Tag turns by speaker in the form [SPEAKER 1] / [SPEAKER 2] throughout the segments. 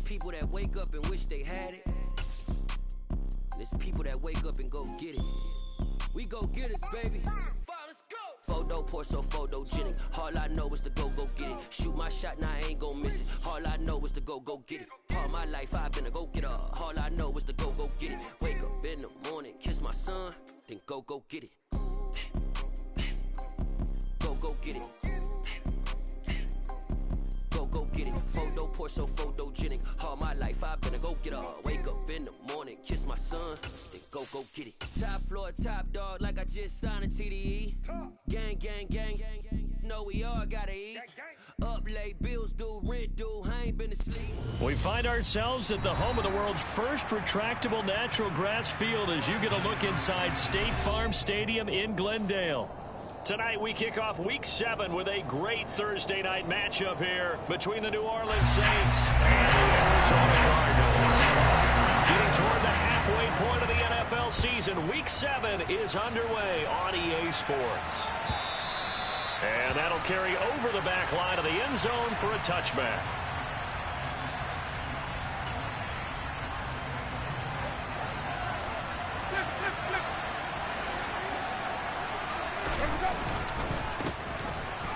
[SPEAKER 1] people that wake up and wish they had it. And it's people that wake up and go get it. We go get it, baby. Let's go. Photo pour so photogenic. All I know is to go get it. Shoot my shot, now I ain't gon' miss it. All I know is to go get it. All my life I've been a go-getter. All I know is to go get it. Wake up in the morning, kiss my son, then go get it. Go get it. Go get it. Photo pour so photogenic. All my life I've been a go-getter. Wake up in the morning, kiss my son, then go get it. Top floor, top dog, like I just signed a TDE. Gang. Know we all gotta eat. Up late, bills due, rent due, I ain't been asleep.
[SPEAKER 2] We find ourselves at the home of the world's first retractable natural grass field as you get a look inside State Farm Stadium in Glendale. Tonight we kick off Week 7 with a great Thursday night matchup here between the New Orleans Saints and the Arizona Cardinals. Getting toward the halfway point of the NFL season, Week 7 is underway on EA Sports. And that'll carry over the back line of the end zone for a touchback.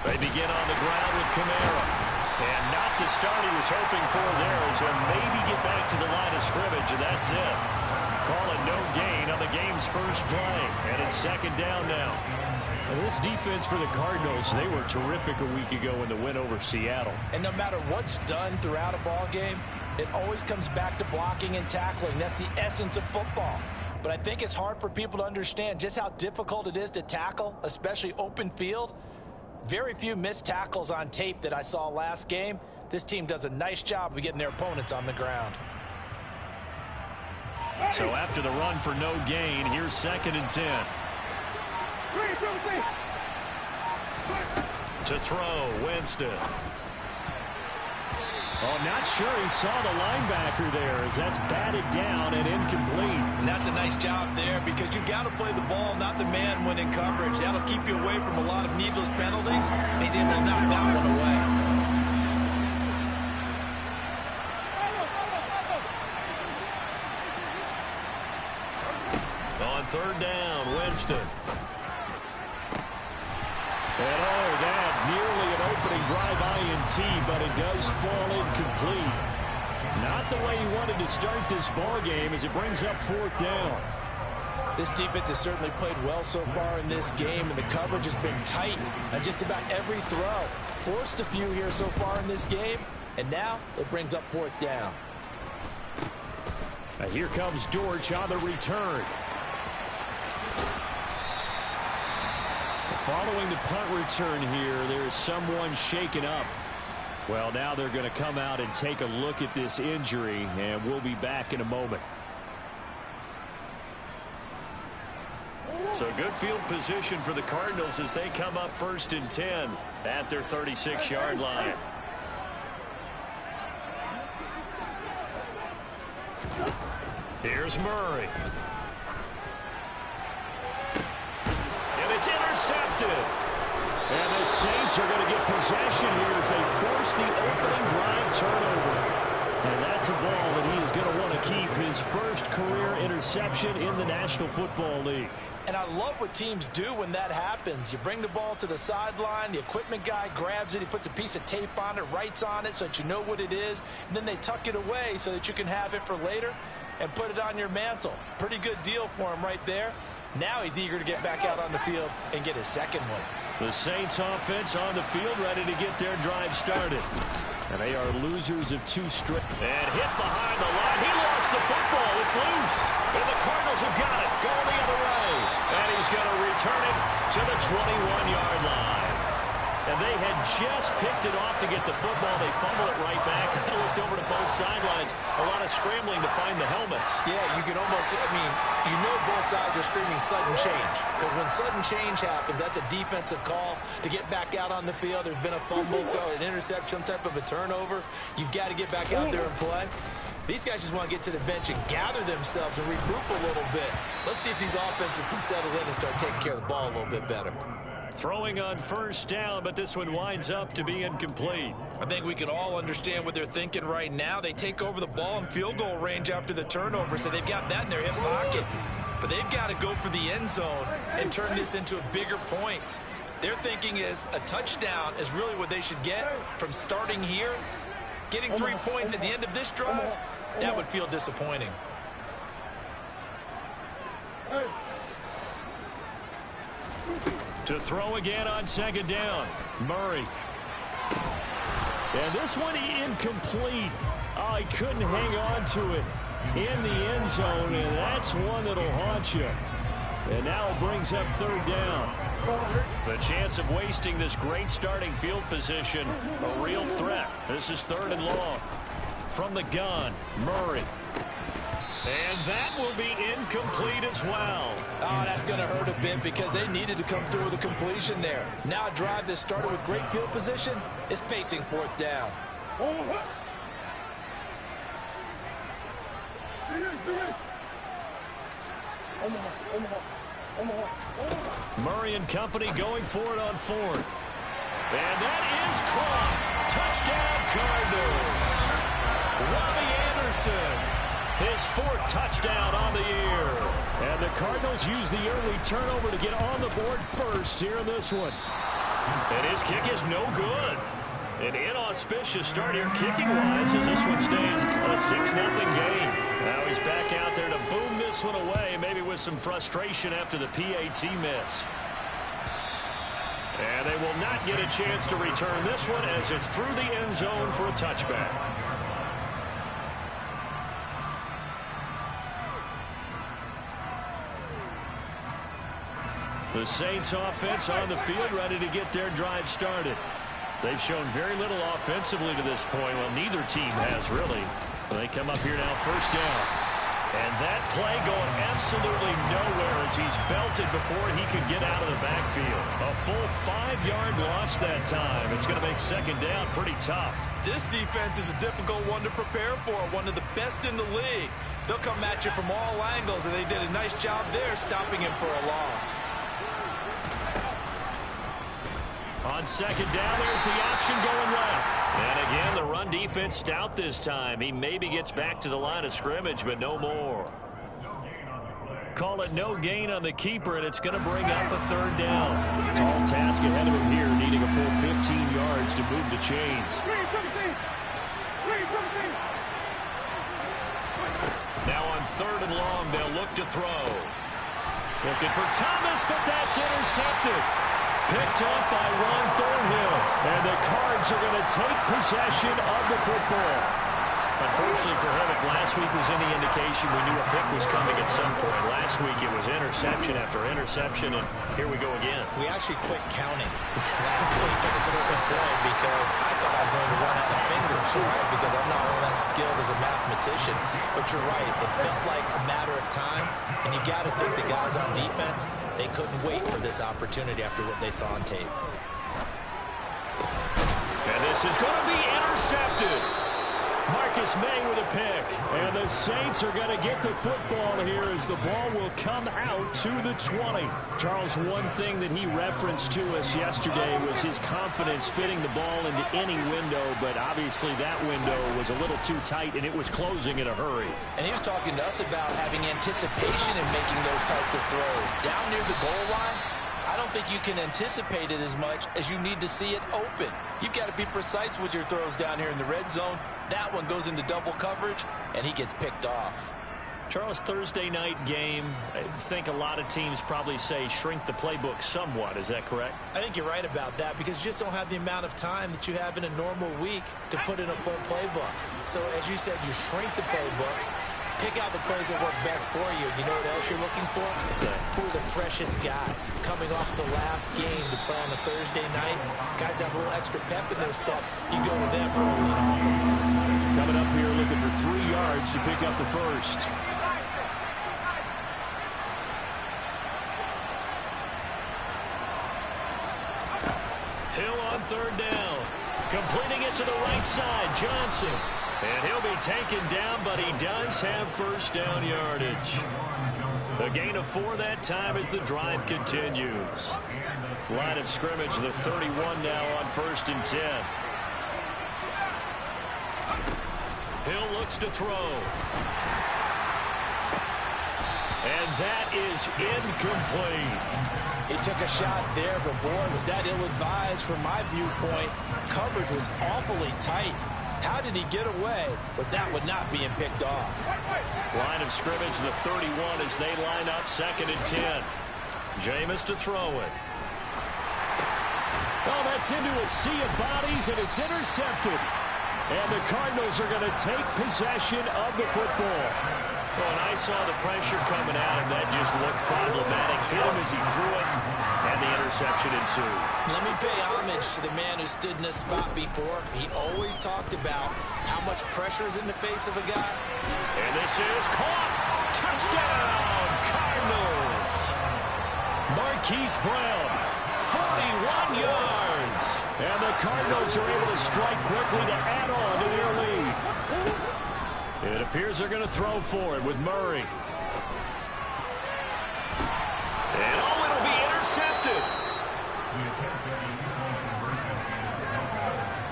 [SPEAKER 2] They begin on the ground with Kamara. And not the start he was hoping for there as he'll maybe get back to the line of scrimmage, and that's it. Calling no gain on the game's first play. And it's second down now. Well, this defense for the Cardinals, they were terrific a week ago in the win over Seattle.
[SPEAKER 3] And no matter what's done throughout a ball game, it always comes back to blocking and tackling. That's the essence of football. But I think it's hard for people to understand just how difficult it is to tackle, especially open field. Very few missed tackles on tape that I saw last game. This team does a nice job of getting their opponents on the ground.
[SPEAKER 2] So after the run for no gain, here's 2nd and 10. To throw, Winston. Oh, not sure he saw the linebacker there as that's batted down and incomplete.
[SPEAKER 3] And that's a nice job there because you've got to play the ball, not the man when in coverage. That'll keep you away from a lot of needless penalties. And he's able to knock that one away.
[SPEAKER 2] On 3rd down, Winston. And oh, that nearly an opening drive INT, but it does fall incomplete. Not the way he wanted to start this ball game as it brings up 4th down.
[SPEAKER 3] This defense has certainly played well so far in this game, and the coverage has been tight on just about every throw. Forced a few here so far in this game, and now it brings up 4th down.
[SPEAKER 2] Now here comes Dortch on the return. Following the punt return here, there's someone shaken up. Well, now they're going to come out and take a look at this injury, and we'll be back in a moment. So good field position for the Cardinals as they come up 1st and 10 at their 36-yard line. Here's Murray. It's intercepted. And the Saints are going to get possession here as they force the opening drive turnover. And that's a ball that he is going to want to keep, his first career interception in the National Football League.
[SPEAKER 3] And I love what teams do when that happens. You bring the ball to the sideline, the equipment guy grabs it, he puts a piece of tape on it, writes on it so that you know what it is, and then they tuck it away so that you can have it for later and put it on your mantle. Pretty good deal for him right there. Now he's eager to get back out on the field and get his second one.
[SPEAKER 2] The Saints offense on the field ready to get their drive started. And they are losers of 2 straight. And hit behind the line. He lost the football. It's loose. And the Cardinals have got it. Going the other way. And he's going to return it to the 21-yard line. And they had just picked it off to get the football. They fumble it right back. They looked over to both sidelines. A lot of scrambling to find the helmets.
[SPEAKER 3] Yeah, you can almost, you know both sides are screaming sudden change. Because when sudden change happens, that's a defensive call to get back out on the field. There's been a fumble, so an interception, some type of a turnover. You've got to get back out there and play. These guys just want to get to the bench and gather themselves and regroup a little bit. Let's see if these offenses can settle in and start taking care of the ball a little bit better.
[SPEAKER 2] Throwing on first down, but this one winds up to be incomplete.
[SPEAKER 3] I think we can all understand what they're thinking right now. They take over the ball in field goal range after the turnover, so they've got that in their hip pocket. But they've got to go for the end zone and turn this into a bigger point. Their thinking is a touchdown is really what they should get from starting here. Getting 3 points at the end of this drive, that would feel disappointing.
[SPEAKER 2] To throw again on second down, Murray. And this one incomplete. Oh, he couldn't hang on to it in the end zone, and that's one that'll haunt you. And now it brings up third down. The chance of wasting this great starting field position, a real threat. This is 3rd and long. From the gun, Murray. And that will be incomplete as well.
[SPEAKER 3] Oh, that's going to hurt a bit because they needed to come through with a completion there. Now a drive that started with great field position is facing 4th down.
[SPEAKER 2] Murray and company going for it on 4th. And that is caught. Touchdown Cardinals. Robbie Anderson. His 4th touchdown on the year. And the Cardinals use the early turnover to get on the board first here in this one. And his kick is no good. An inauspicious start here kicking-wise as this one stays a 6-0 game. Now he's back out there to boom this one away, maybe with some frustration after the PAT miss. And they will not get a chance to return this one as it's through the end zone for a touchback. The Saints offense on the field ready to get their drive started. They've shown very little offensively to this point. Well, neither team has really. They come up here now, first down. And that play going absolutely nowhere as he's belted before he could get out of the backfield. A full 5-yard loss that time. It's going to make second down pretty tough.
[SPEAKER 3] This defense is a difficult one to prepare for, one of the best in the league. They'll come at you from all angles, and they did a nice job there stopping him for a loss.
[SPEAKER 2] On second down, there's the option going left. And again, the run defense stout this time. He maybe gets back to the line of scrimmage, but no more. Call it no gain on the keeper, and it's going to bring up a 3rd down. Tall task ahead of him here, needing a full 15 yards to move the chains. Now on 3rd and long, they'll look to throw. Looking for Thomas, but that's intercepted. Picked up by Ron Thornhill. And the Cards are going to take possession of the football. Unfortunately for him, if last week was any indication, we knew a pick was coming at some point. Last week it was interception after interception, and here we go again.
[SPEAKER 3] We actually quit counting last week at a certain point because I thought I was going to run out of fingers, right? Because I'm not all that skilled as a mathematician. But you're right, it felt like a matter of time, and you got to think the guys on defense, they couldn't wait for this opportunity after what they saw on tape.
[SPEAKER 2] And this is going to be intercepted. Marcus May with a pick. And the Saints are going to get the football here as the ball will come out to the 20. Charles, one thing that he referenced to us yesterday was his confidence fitting the ball into any window, but obviously that window was a little too tight and it was closing in a hurry.
[SPEAKER 3] And he was talking to us about having anticipation in making those types of throws. Down near the goal line, I don't think you can anticipate it as much as you need to see it open. You've got to be precise with your throws down here in the red zone. That one goes into double coverage, and he gets picked off.
[SPEAKER 2] Charles, Thursday night game, I think a lot of teams probably say shrink the playbook somewhat. Is that correct?
[SPEAKER 3] I think you're right about that because you just don't have the amount of time that you have in a normal week to put in a full playbook. So, as you said, you shrink the playbook. Pick out the plays that work best for you. You know what else you're looking for? Who are the freshest guys coming off the last game to play on a Thursday night? Guys have a little extra pep in their step. You go with them early and often.
[SPEAKER 2] Coming up here looking for 3 yards to pick up the first. Hill on 3rd down. Completing it to the right side, Johnson. And he'll be taken down, but he does have first down yardage. A gain of 4 that time as the drive continues. Line of scrimmage, the 31 now on 1st and 10. Hill looks to throw. And that is incomplete.
[SPEAKER 3] He took a shot there, but boy, was that ill-advised from my viewpoint. Coverage was awfully tight. How did he get away with that one not being picked off?
[SPEAKER 2] Line of scrimmage, the 31 as they line up 2nd and 10. Jameis to throw it. Oh, that's into a sea of bodies, and it's intercepted. And the Cardinals are going to take possession of the football. Well, when I saw the pressure coming at him, that just looked problematic. Hit him as he threw it, and the interception ensued.
[SPEAKER 3] Let me pay homage to the man who stood in this spot before. He always talked about how much pressure is in the face of a guy.
[SPEAKER 2] And this is caught. Touchdown, Cardinals. Marquise Brown, 41 yards. And the Cardinals are able to strike quickly to add on to their lead. It appears they're going to throw for it with Murray. And oh, it'll be intercepted.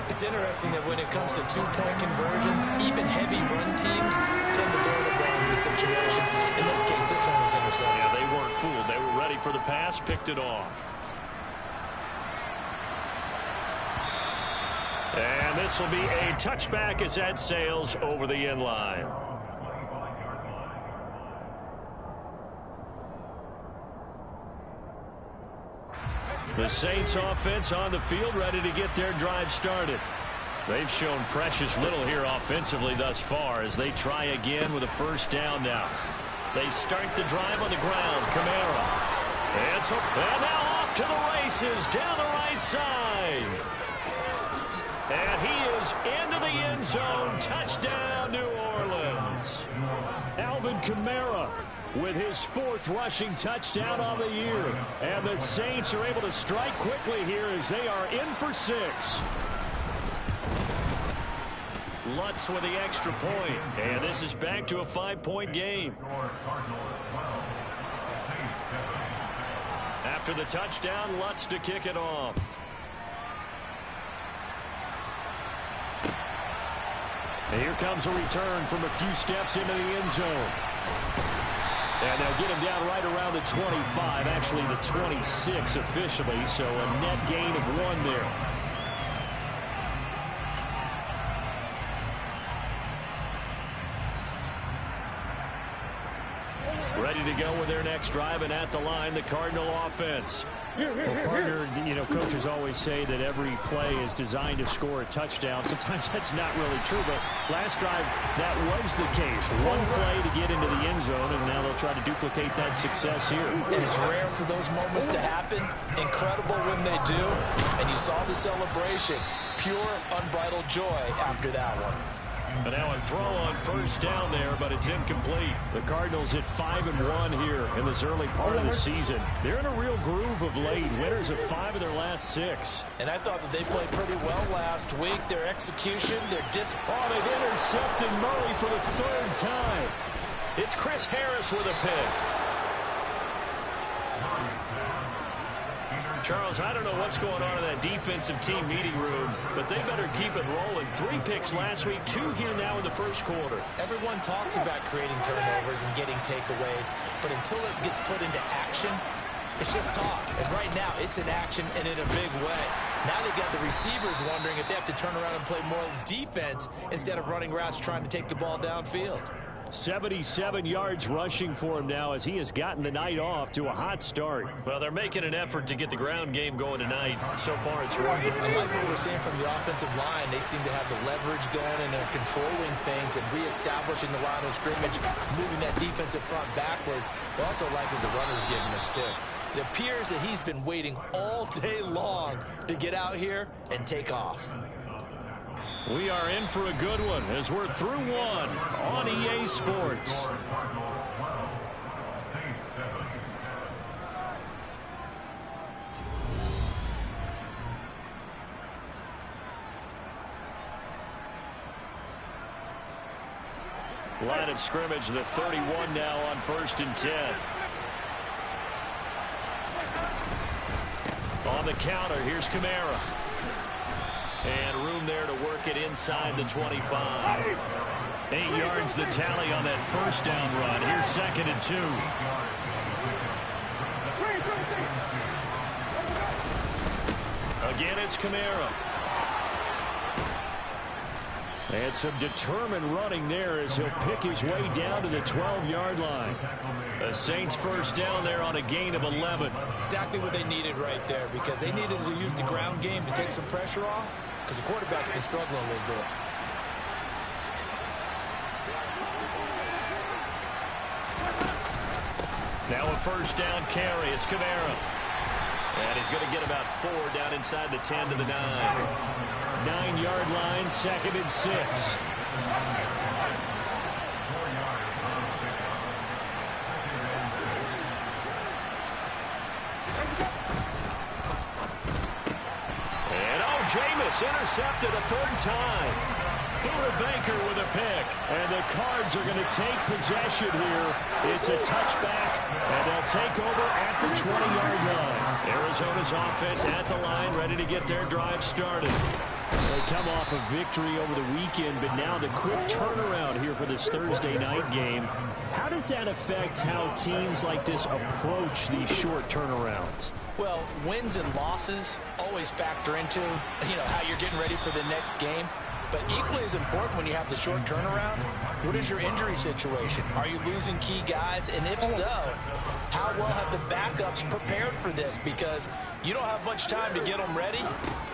[SPEAKER 3] It's interesting that when it comes to two-point conversions, even heavy run teams tend to throw the ball in these situations. In this case, this one was intercepted.
[SPEAKER 2] Yeah, they weren't fooled. They were ready for the pass, picked it off. And this will be a touchback as that sails over the end line. The Saints offense on the field, ready to get their drive started. They've shown precious little here offensively thus far as they try again with a first down now. They start the drive on the ground. Kamara. And now off to the races down the right side. And he is into the end zone. Touchdown, New Orleans. Alvin Kamara with his 4th rushing touchdown on the year. And the Saints are able to strike quickly here as they are in for 6. Lutz with the extra point. And this is back to a 5-point game. After the touchdown, Lutz to kick it off. And here comes a return from a few steps into the end zone. And they'll get him down right around the 25, actually the 26 officially, so a net gain of 1 there. Ready to go with their next drive, and at the line, the Cardinal offense. Well, partner, coaches always say that every play is designed to score a touchdown. Sometimes that's not really true, but last drive, that was the case. 1 play to get into the end zone, and now they'll try to duplicate that success here.
[SPEAKER 3] It is rare for those moments to happen. Incredible when they do. And you saw the celebration. Pure, unbridled joy after that one.
[SPEAKER 2] But now a throw on first down there, but it's incomplete. The Cardinals hit 5-1 here in this early part of the season. They're in a real groove of late. Winners of 5 of their last 6.
[SPEAKER 3] And I thought that they played pretty well last week. Their execution, their
[SPEAKER 2] they've intercepted Murray for the 3rd time. It's Chris Harris with a pick. Charles, I don't know what's going on in that defensive team meeting room, but they better keep it rolling. 3 picks last week, 2 here now in the first quarter.
[SPEAKER 3] Everyone talks about creating turnovers and getting takeaways, but until it gets put into action, it's just talk. And right now, it's in action and in a big way. Now they've got the receivers wondering if they have to turn around and play more defense instead of running routes trying to take the ball downfield.
[SPEAKER 2] 77 yards rushing for him now as he has gotten the night off to a hot start. Well, they're making an effort to get the ground game going tonight. So far, it's working.
[SPEAKER 3] I like what we're seeing from the offensive line. They seem to have the leverage going and they're controlling things and reestablishing the line of scrimmage, moving that defensive front backwards. But also like what the runner's giving us, too. It appears that he's been waiting all day long to get out here and take off.
[SPEAKER 2] We are in for a good one as we're through 1 on EA Sports. Line of scrimmage, the 31 now on 1st and 10. On the counter, here's Kamara. And room there to work it inside the 25. 8 yards the tally on that first down run. Here's 2nd and 2. Again, it's Kamara. And some determined running there as he'll pick his way down to the 12-yard line. The Saints first down there on a gain of 11.
[SPEAKER 3] Exactly what they needed right there, because they needed to use the ground game to take some pressure off, because the quarterback's been struggling a little bit.
[SPEAKER 2] Now a first down carry. It's Kamara. And he's going to get about 4 down inside the 10 to the 9. 9-yard line, 2nd and 6. And Jameis intercepted a 3rd time. Buda Baker with a pick. And the Cards are going to take possession here. It's a touchback, and they'll take over at the 20-yard line. Arizona's offense at the line, ready to get their drive started. They come off a victory over the weekend, but now the quick turnaround here for this Thursday night game. How does that affect how teams like this approach these short turnarounds?
[SPEAKER 3] Well, wins and losses always factor into, how you're getting ready for the next game. But equally as important when you have the short turnaround, what is your injury situation? Are you losing key guys? And if so, how well have the backups prepared for this? Because you don't have much time to get them ready.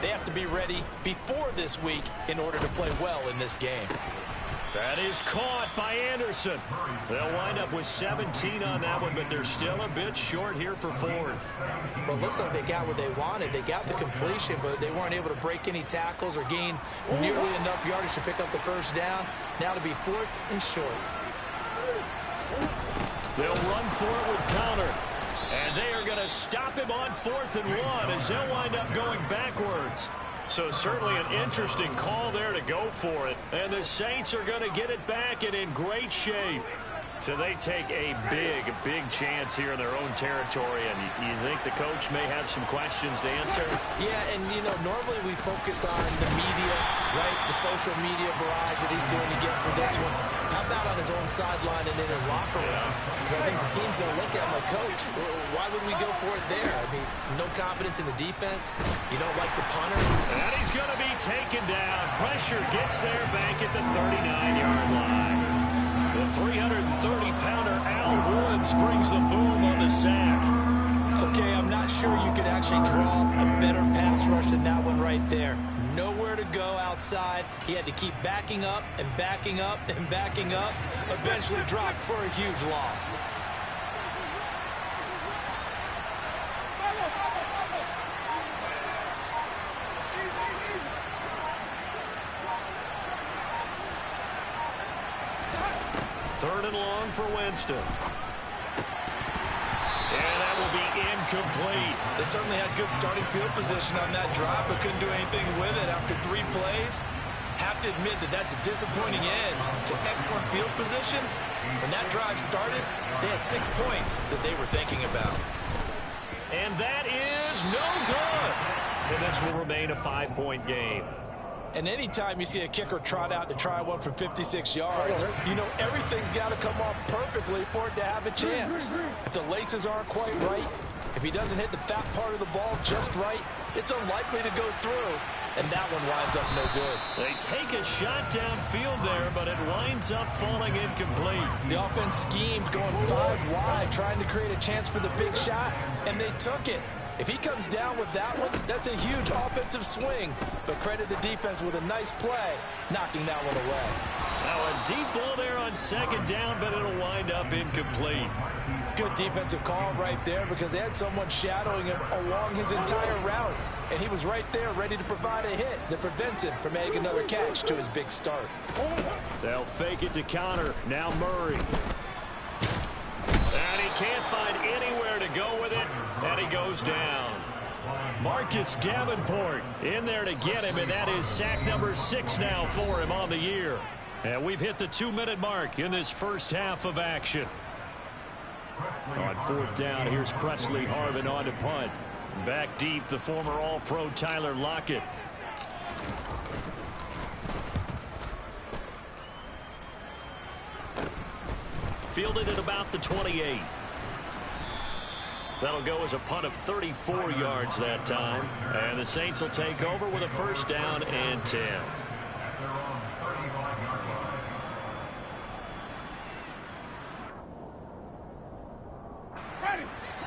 [SPEAKER 3] They have to be ready before this week in order to play well in this game.
[SPEAKER 2] That is caught by Anderson. They'll wind up with 17 on that one, but they're still a bit short here for 4th.
[SPEAKER 3] Well, it looks like they got what they wanted. They got the completion, but they weren't able to break any tackles or gain nearly enough yardage to pick up the first down. Now to be 4th and short.
[SPEAKER 2] They'll run for it with Counter. And they are going to stop him on 4th and 1 as they'll wind up going backwards. So certainly an interesting call there to go for it. And the Saints are going to get it back and in great shape. So they take a big chance here in their own territory. And you think the coach may have some questions to answer?
[SPEAKER 3] Yeah, and, normally we focus on the media, right? The social media barrage that he's going to get for this one. How about on his own sideline and in his locker room? Because I think the team's going to look at him like, Coach, why would we go for it there? I mean, no confidence in the defense. You don't like the punter.
[SPEAKER 2] And he's going to be taken down. Pressure gets there back at the 39-yard line. The 330-pounder Al Woods brings the boom on the sack.
[SPEAKER 3] Okay, I'm not sure you could actually draw a better pass rush than that one right there. Nowhere to go outside. He had to keep backing up and backing up and backing up. Eventually dropped for a huge loss.
[SPEAKER 2] Third and long for Winston. And that will be incomplete.
[SPEAKER 3] They certainly had good starting field position on that drive, but couldn't do anything with it after 3 plays. Have to admit that that's a disappointing end to excellent field position. When that drive started, they had 6 points that they were thinking about.
[SPEAKER 2] And that is no good. And this will remain a 5-point game.
[SPEAKER 3] And anytime you see a kicker trot out to try one from 56 yards, everything's got to come off perfectly for it to have a chance. If the laces aren't quite right, if he doesn't hit the fat part of the ball just right, it's unlikely to go through. And that one winds up no good.
[SPEAKER 2] They take a shot downfield there, but it winds up falling incomplete.
[SPEAKER 3] The offense schemed going 5 wide, trying to create a chance for the big shot, and they took it. If he comes down with that one, that's a huge offensive swing. But credit the defense with a nice play, knocking that one away.
[SPEAKER 2] Now a deep ball there on 2nd down, but it'll wind up incomplete.
[SPEAKER 3] Good defensive call right there because they had someone shadowing him along his entire route. And he was right there ready to provide a hit that prevents him from making another catch to his big start.
[SPEAKER 2] They'll fake it to Counter. Now Murray. And he can't find anywhere to go with it, and he goes down. Marcus Davenport in there to get him, and that is sack number 6 now for him on the year. And we've hit the 2-minute mark in this first half of action. On 4th down, here's Presley Harvin on to punt. Back deep, the former All-Pro Tyler Lockett. Fielded at about the 28. That'll go as a punt of 34 yards that time. And the Saints will take over with a first down and 10.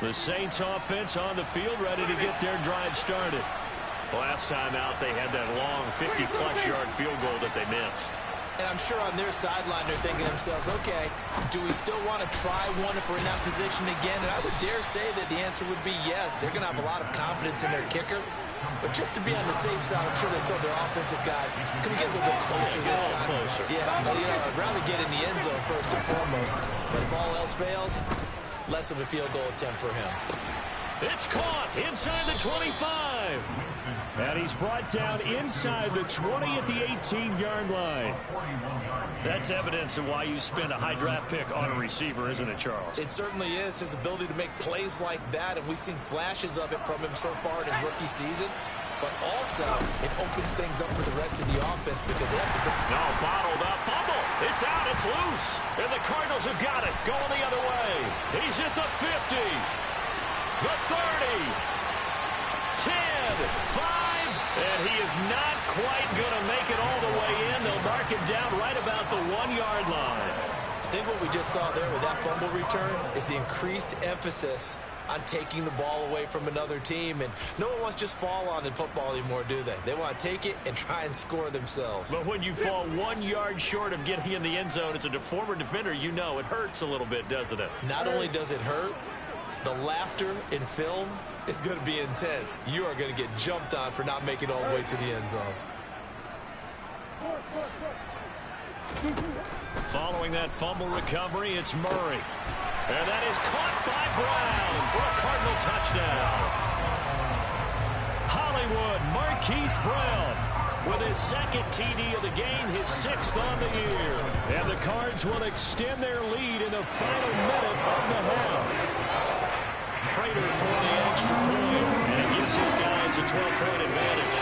[SPEAKER 2] The Saints offense on the field, ready to get their drive started. Last time out, they had that long 50-plus yard field goal that they missed.
[SPEAKER 3] And I'm sure on their sideline they're thinking to themselves, okay, do we still want to try one if we're in that position again? And I would dare say that the answer would be yes. They're going to have a lot of confidence in their kicker. But just to be on the safe side, I'm sure they told their offensive guys, can we get a little bit closer this time?
[SPEAKER 2] Closer.
[SPEAKER 3] Yeah, I'd rather get in the end zone first and foremost. But if all else fails, less of a field goal attempt for him.
[SPEAKER 2] It's caught inside the 25. And he's brought down inside the 20 at the 18-yard line. That's evidence of why you spend a high draft pick on a receiver, isn't it, Charles?
[SPEAKER 3] It certainly is. His ability to make plays like that, and we've seen flashes of it from him so far in his rookie season. But also, it opens things up for the rest of the offense because they have to...
[SPEAKER 2] No, bottled up, fumble. It's out, it's loose. And the Cardinals have got it, going the other way. He's at the 50, the 30, 10, 5, and he is not quite going to make it all the way in. They'll mark him down right about the 1-yard line.
[SPEAKER 3] I think what we just saw there with that fumble return is the increased emphasis on taking the ball away from another team. And no one wants to just fall on in football anymore, do they? They want to take it and try and score themselves.
[SPEAKER 2] But when you fall 1 yard short of getting in the end zone as a former defender, you know it hurts a little bit, doesn't it?
[SPEAKER 3] Not only does it hurt, the laughter in film is going to be intense. You are going to get jumped on for not making it all the way to the end zone.
[SPEAKER 2] Following that fumble recovery, it's Murray. And that is caught by Brown for a Cardinal touchdown. Hollywood Marquise Brown with his second TD of the game, his 6th on the year. And the Cards will extend their lead in the final minute of the half. Prater for the extra point, and it gives his guys a 12-point advantage.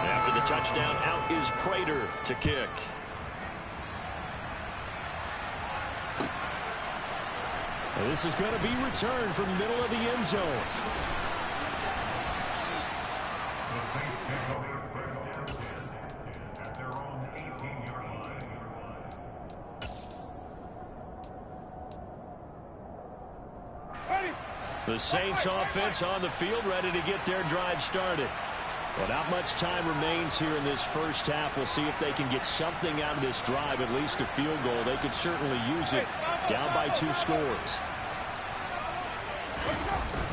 [SPEAKER 2] After the touchdown, out is Prater to kick. And this is going to be returned from the middle of the end zone. The Saints offense on the field, ready to get their drive started. Well, not much time remains here in this first half. We'll see if they can get something out of this drive, at least a field goal. They could certainly use it, down by 2 scores.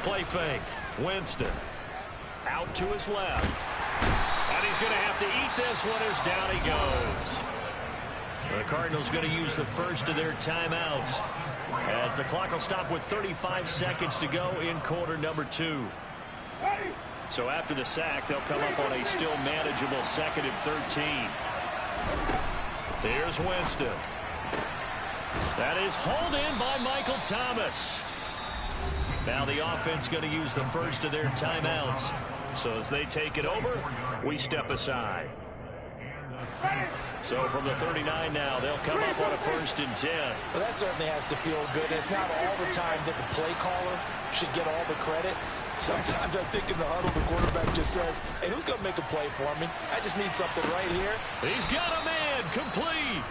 [SPEAKER 2] Play fake. Winston out to his left. And he's going to have to eat this one as down he goes. The Cardinals going to use the first of their timeouts as the clock will stop with 35 seconds to go in quarter number 2. So after the sack, they'll come up on a still manageable 2nd and 13. Here's Winston. That is hauled in by Michael Thomas. Now the offense going to use the first of their timeouts. So as they take it over, we step aside. So from the 39 now, they'll come up on a 1st and 10.
[SPEAKER 3] Well, that certainly has to feel good. It's not all the time that the play caller should get all the credit. Sometimes I think in the huddle, the quarterback just says, hey, who's going to make a play for me? I just need something right here.
[SPEAKER 2] He's got a man, complete.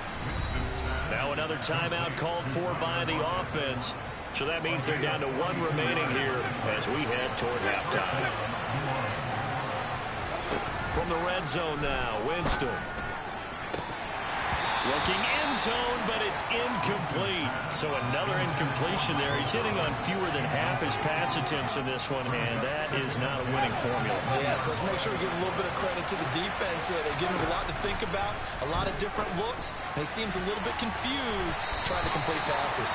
[SPEAKER 2] Now another timeout called for by the offense. So that means they're down to 1 remaining here as we head toward halftime. From the red zone now, Winston. Looking end zone, but it's incomplete. So another incompletion there. He's hitting on fewer than half his pass attempts in this one, and that is not a winning formula.
[SPEAKER 3] Yeah, so let's make sure we give a little bit of credit to the defense here. They give him a lot to think about, a lot of different looks, and he seems a little bit confused trying to complete passes.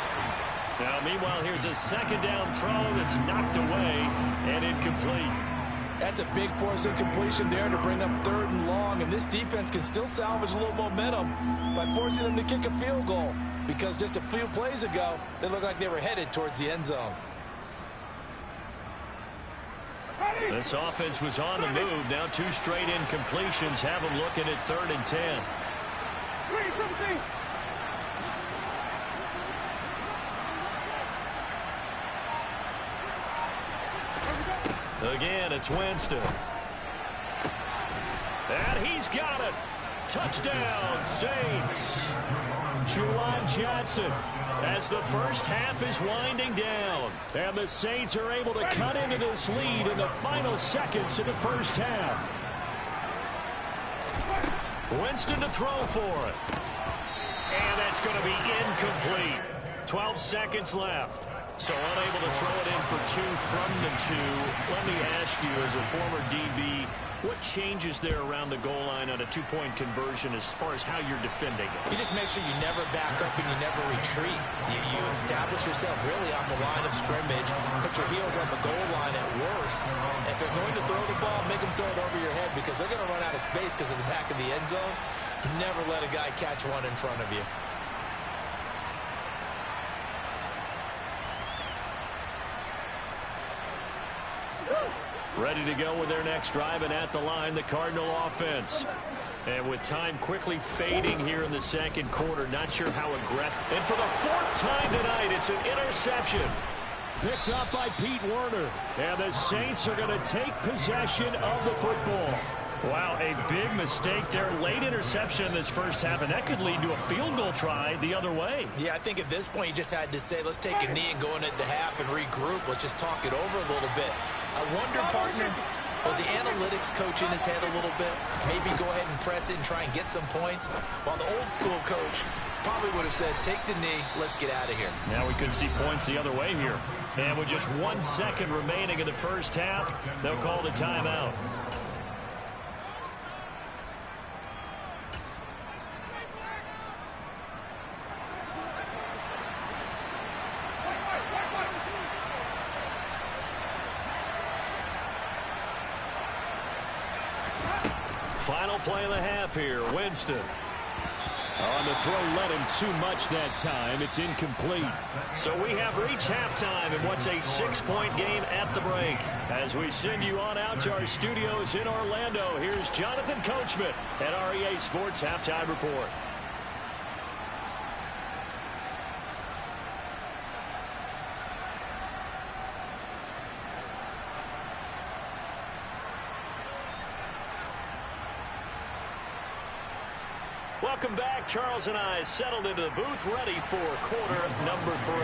[SPEAKER 2] Now, meanwhile, here's a 2nd down throw that's knocked away and incomplete.
[SPEAKER 3] That's a big force incompletion there to bring up 3rd and long, and this defense can still salvage a little momentum by forcing them to kick a field goal. because just a few plays ago, they looked like they were headed towards the end zone.
[SPEAKER 2] This offense was on the move. Now 2 straight incompletions have them looking at 3rd and 10. Again, it's Winston. And he's got it. Touchdown, Saints. Juwan Johnson as the first half is winding down. And the Saints are able to cut into this lead in the final seconds of the first half. Winston to throw for it. And that's going to be incomplete. 12 seconds left. So unable to throw it in for 2 from the 2. Let me ask you, as a former DB, what changes there around the goal line on a 2-point conversion as far as how you're defending it?
[SPEAKER 3] You just make sure you never back up and you never retreat. You establish yourself really on the line of scrimmage, put your heels on the goal line at worst. If they're going to throw the ball, make them throw it over your head because they're going to run out of space because of the back of the end zone. Never let a guy catch one in front of you.
[SPEAKER 2] Ready to go with their next drive, and at the line, the Cardinal offense. And with time quickly fading here in the second quarter, not sure how aggressive. And for the 4th time tonight, it's an interception. Picked up by Pete Werner. And the Saints are going to take possession of the football. Wow, a big mistake there. Late interception in this first half, and that could lead to a field goal try the other way.
[SPEAKER 3] Yeah, I think at this point you just had to say, let's take a knee and go in at the half and regroup. Let's just talk it over a little bit. I wonder, partner, was the analytics coach in his head a little bit? Maybe go ahead and press it and try and get some points? While the old school coach probably would have said, take the knee, let's get out of here.
[SPEAKER 2] Now we could see points the other way here. And with just 1 second remaining in the first half, they'll call the timeout. Final play of the half here. Winston. On the throw, led him too much that time. It's incomplete. So we have reached halftime in what's a 6-point game at the break. As we send you on out to our studios in Orlando, here's Jonathan Coachman at REA Sports Halftime Report. Welcome back. Charles and I settled into the booth, ready for quarter number 3.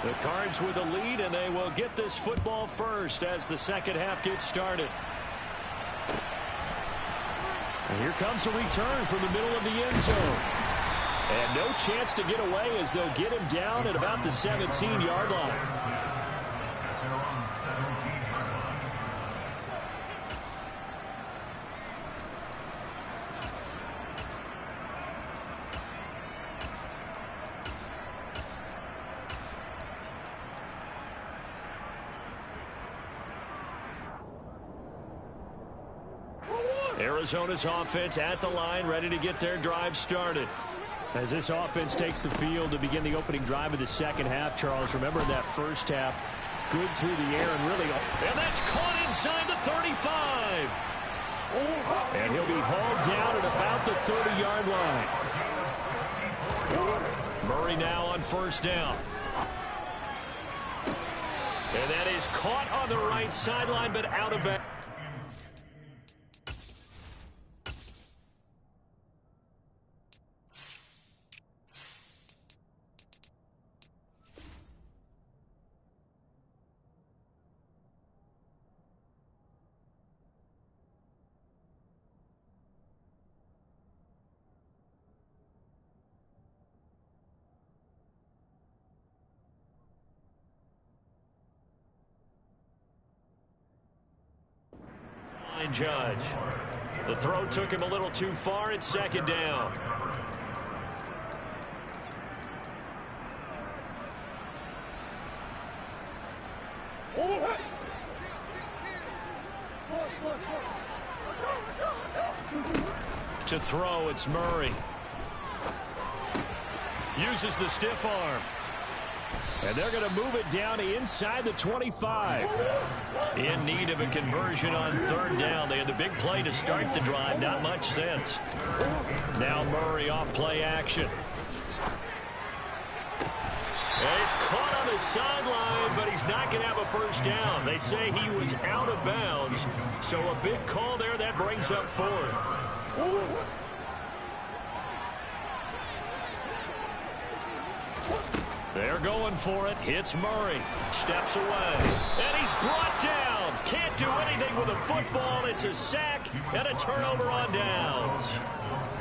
[SPEAKER 2] The Cards with the lead, and they will get this football first as the second half gets started. And here comes a return from the middle of the end zone. And no chance to get away as they'll get him down at about the 17-yard line. Arizona's offense at the line, ready to get their drive started. As this offense takes the field to begin the opening drive of the second half, Charles, remember in that first half, good through the air and really, and that's caught inside the 35. And he'll be hauled down at about the 30-yard line. Murray now on first down. And that is caught on the right sideline, but out of bounds. Judge. The throw took him a little too far. It's second down. To throw, it's Murray. uses the stiff arm. And they're going to move it down inside the 25. In need of a conversion on third down. They had the big play to start the drive. Not much sense. Now Murray off play action. And he's caught on the sideline, but he's not going to have a first down. They say he was out of bounds. So a big call there. That brings up fourth. They're going for it. Hits Murray. Steps away. And he's brought down. Can't do anything with the football. It's a sack and a turnover on downs.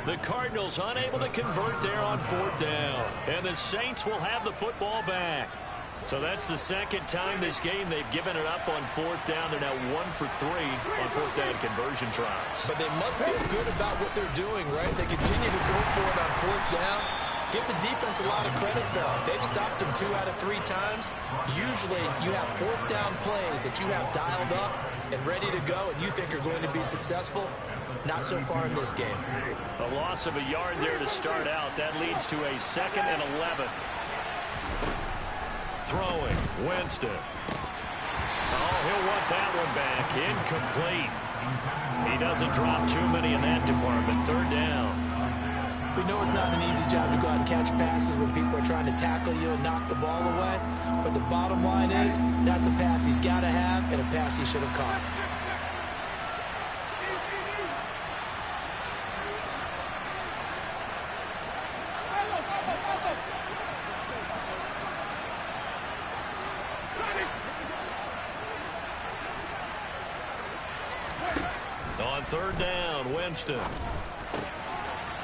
[SPEAKER 2] The Cardinals unable to convert there on fourth down. And the Saints will have the football back. So that's the second time this game they've given it up on fourth down. They're now 1 for 3 on fourth down conversion tries.
[SPEAKER 3] But they must feel good about what they're doing, right? They continue to go for it on fourth down. Give the defense a lot of credit, though. They've stopped them 2 out of 3 times. Usually, you have fourth down plays that you have dialed up and ready to go, and you think are going to be successful. Not so far in this game.
[SPEAKER 2] A loss of a yard there to start out. That leads to a 2nd and 11. Throwing, Winston. Oh, he'll want that one back. Incomplete. He doesn't drop too many in that department. Third down.
[SPEAKER 3] We know it's not an easy job to go out and catch passes when people are trying to tackle you and knock the ball away. But the bottom line is, that's a pass he's got to have and a pass he should have caught.
[SPEAKER 2] On third down, Winston.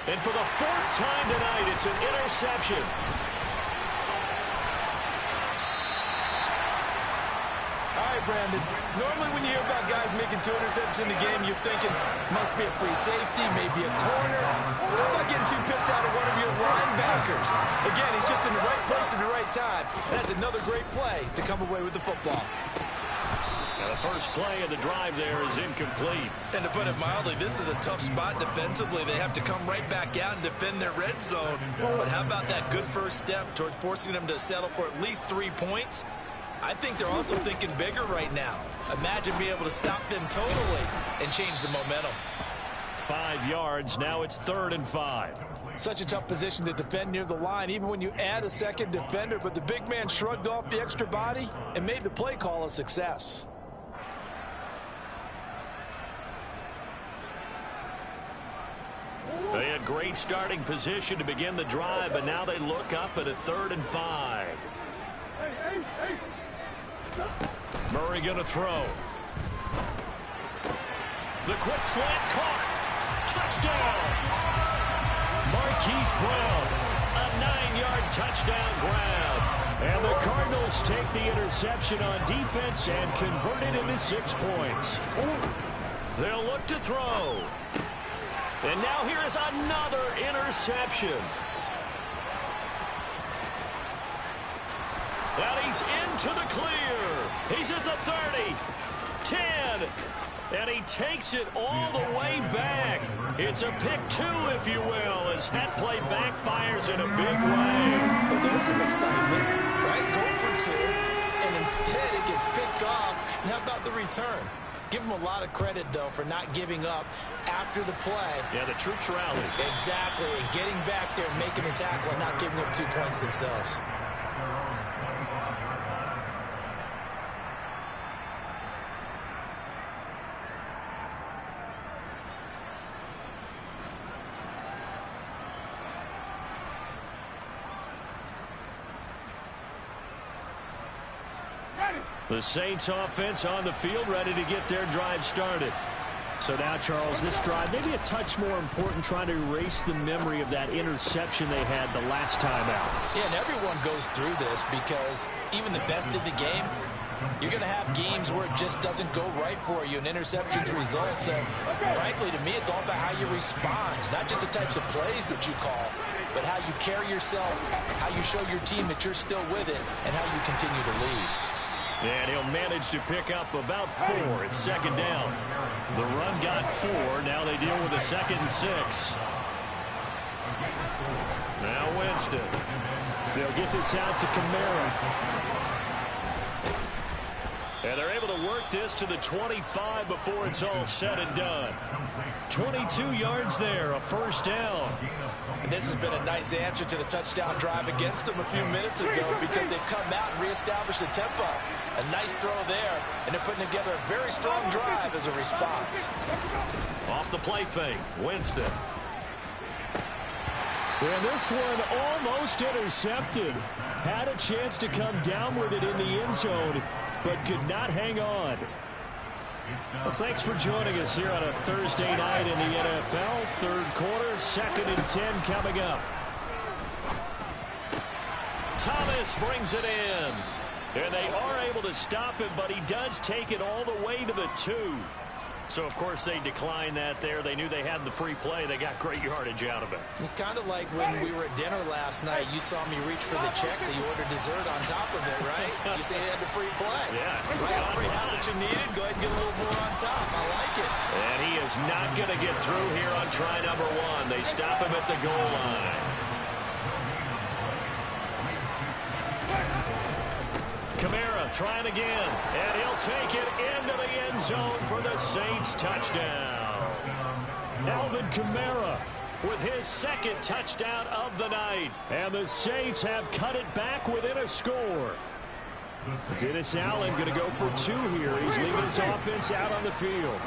[SPEAKER 2] And for the 4th time tonight, it's an interception.
[SPEAKER 3] All right, Brandon. Normally when you hear about guys making 2 interceptions in the game, you're thinking, must be a free safety, maybe a corner. How about getting 2 picks out of one of your linebackers? Again, he's just in the right place at the right time. That's another great play to come away with the football.
[SPEAKER 2] Now the first play of the drive there is incomplete.
[SPEAKER 3] And to put it mildly, this is a tough spot defensively. They have to come right back out and defend their red zone. But how about that good first step towards forcing them to settle for at least 3 points? I think they're also thinking bigger right now. Imagine being able to stop them totally and change the momentum.
[SPEAKER 2] 5 yards. Now it's 3rd and 5.
[SPEAKER 4] Such a tough position to defend near the line, even when you add a second defender. But the big man shrugged off the extra body and made the play call a success.
[SPEAKER 2] They had great starting position to begin the drive, but now they look up at a 3rd and 5. Murray going to throw. The quick slant caught. Touchdown. Marquise Brown, a 9-yard touchdown grab. And the Cardinals take the interception on defense and convert it into 6 points. They'll look to throw. And now here is another interception. And he's into the clear. He's at the 30, 10, and he takes it all the way back. It's a pick 2, if you will, as that play backfires in a big way.
[SPEAKER 3] But there's some excitement, right? Go for 2, and instead it gets picked off. And how about the return? Give them a lot of credit, though, for not giving up after the play.
[SPEAKER 2] Yeah, the troops rallied.
[SPEAKER 3] Exactly, and getting back there and making the tackle and not giving up 2 points themselves.
[SPEAKER 2] The Saints offense on the field, ready to get their drive started.
[SPEAKER 4] So now, Charles, this drive maybe a touch more important, trying to erase the memory of that interception they had the last time out.
[SPEAKER 3] Yeah, and everyone goes through this because even the best in the game, you're going to have games where it just doesn't go right for you, and interceptions result. So, frankly, to me, it's all about how you respond, not just the types of plays that you call, but how you carry yourself, how you show your team that you're still with it, and how you continue to lead.
[SPEAKER 2] And he'll manage to pick up about 4. It's 2nd down. The run got 4. Now they deal with a 2nd and 6. Now Winston. They'll get this out to Kamara. And they're able to work this to the 25 before it's all said and done. 22 yards there, a first down.
[SPEAKER 3] And this has been a nice answer to the touchdown drive against them a few minutes ago because they've come out and reestablished the tempo. A nice throw there, and they're putting together a very strong drive as a response.
[SPEAKER 2] Off the play fake, Winston. And this one almost intercepted. Had a chance to come down with it in the end zone, but could not hang on. Well, thanks for joining us here on a Thursday night in the NFL. Third quarter, 2nd and 10 coming up. Thomas brings it in. And they are able to stop him, but he does take it all the way to the 2. So, of course, they declined that there. They knew they had the free play. They got great yardage out of it.
[SPEAKER 3] It's kind of like when we were at dinner last night. You saw me reach for the check, so you ordered dessert on top of it, right? You say you had the free play.
[SPEAKER 2] Yeah.
[SPEAKER 3] Right, already had what you needed. Go ahead and get a little more on top. I like it.
[SPEAKER 2] And he is not going to get through here on try number 1. They stop him at the goal line. Kamara trying again, and he'll take it into the end zone for the Saints touchdown. Alvin Kamara with his 2nd touchdown of the night, and the Saints have cut it back within a score. Dennis Allen going to go for 2 here. He's leaving his offense out on the field.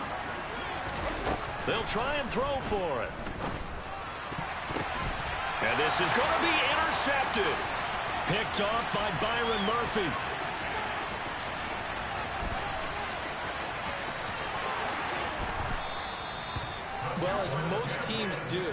[SPEAKER 2] They'll try and throw for it. And this is going to be intercepted. Picked off by Byron Murphy.
[SPEAKER 3] Well, as most teams do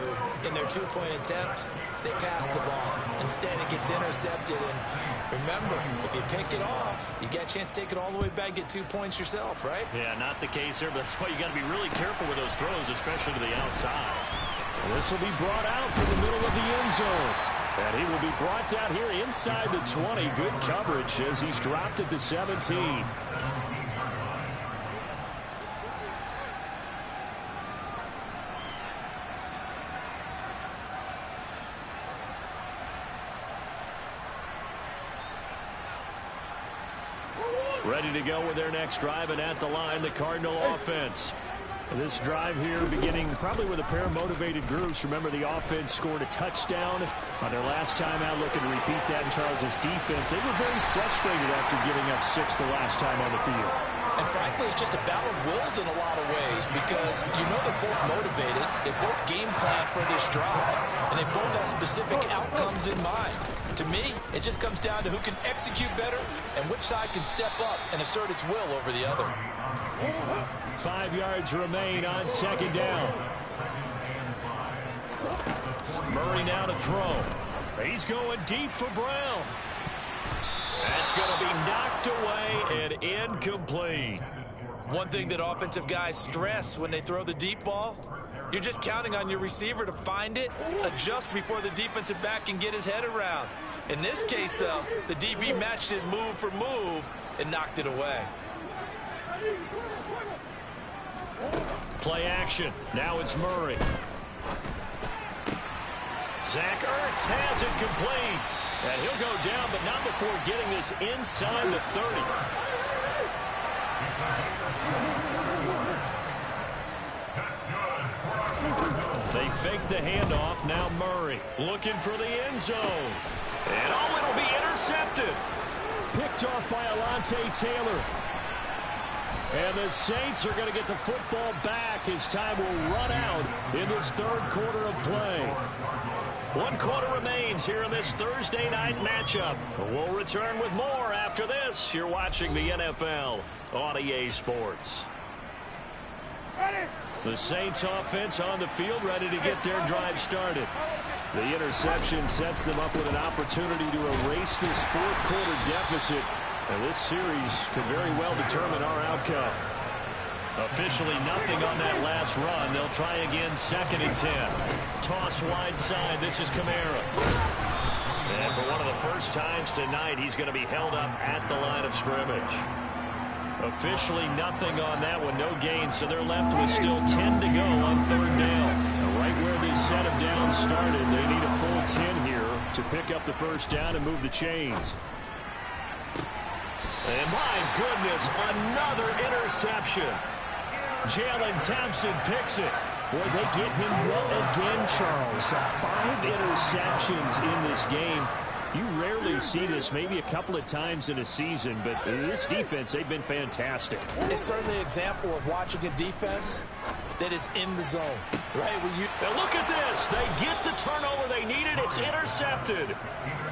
[SPEAKER 3] in their 2-point attempt, they pass the ball. Instead, it gets intercepted. And remember, if you pick it off, you get a chance to take it all the way back, get 2 points yourself, right?
[SPEAKER 2] Yeah, not the case there, but that's why you got to be really careful with those throws, especially to the outside. This will be brought out from the middle of the end zone. And he will be brought down here inside the 20. Good coverage as he's dropped at the 17. Ready to go with their next drive, and at the line, the Cardinal offense. This drive here beginning probably with a pair of motivated groups. Remember, the offense scored a touchdown on their last time out, looking to repeat that in Charles' defense. They were very frustrated after giving up 6 the last time on the field.
[SPEAKER 3] And frankly, it's just a battle of wills in a lot of ways because you know they're both motivated, they both game plan for this drive, and they both have specific outcomes in mind. To me, it just comes down to who can execute better and which side can step up and assert its will over the other.
[SPEAKER 2] 5 yards remain on 2nd down. Murray now to throw. He's going deep for Brown. That's going to be knocked away and incomplete.
[SPEAKER 3] One thing that offensive guys stress when they throw the deep ball, you're just counting on your receiver to find it, adjust before the defensive back can get his head around. In this case, though, the DB matched it move for move and knocked it away.
[SPEAKER 2] Play action. Now it's Murray. Zach Ertz has it complete. And he'll go down, but not before getting this inside the 30. They fake the handoff. Now Murray looking for the end zone. And it'll be intercepted. Picked off by Alontae Taylor. And the Saints are going to get the football back as time will run out in this 3rd quarter of play. 1 quarter remains here in this Thursday night matchup. We'll return with more after this. You're watching the NFL on EA Sports. The Saints offense on the field, ready to get their drive started. The interception sets them up with an opportunity to erase this 4th quarter deficit. And this series could very well determine our outcome. Officially nothing on that last run. They'll try again 2nd and 10. Toss wide side. This is Kamara. And for one of the first times tonight, he's going to be held up at the line of scrimmage. Officially nothing on that one. No gain, so they're left with still 10 to go on 3rd down. Right where this set of downs started, they need a full 10 here to pick up the first down and move the chains. And my goodness, another interception. Jalen Thompson picks it.
[SPEAKER 5] Boy, they get him yet again, Charles. 5 interceptions in this game. You rarely see this, maybe a couple of times in a season, but this defense, they've been fantastic.
[SPEAKER 3] It's certainly an example of watching a defense that is in the zone, right?
[SPEAKER 2] Now look at this. They get the turnover they needed. It's intercepted.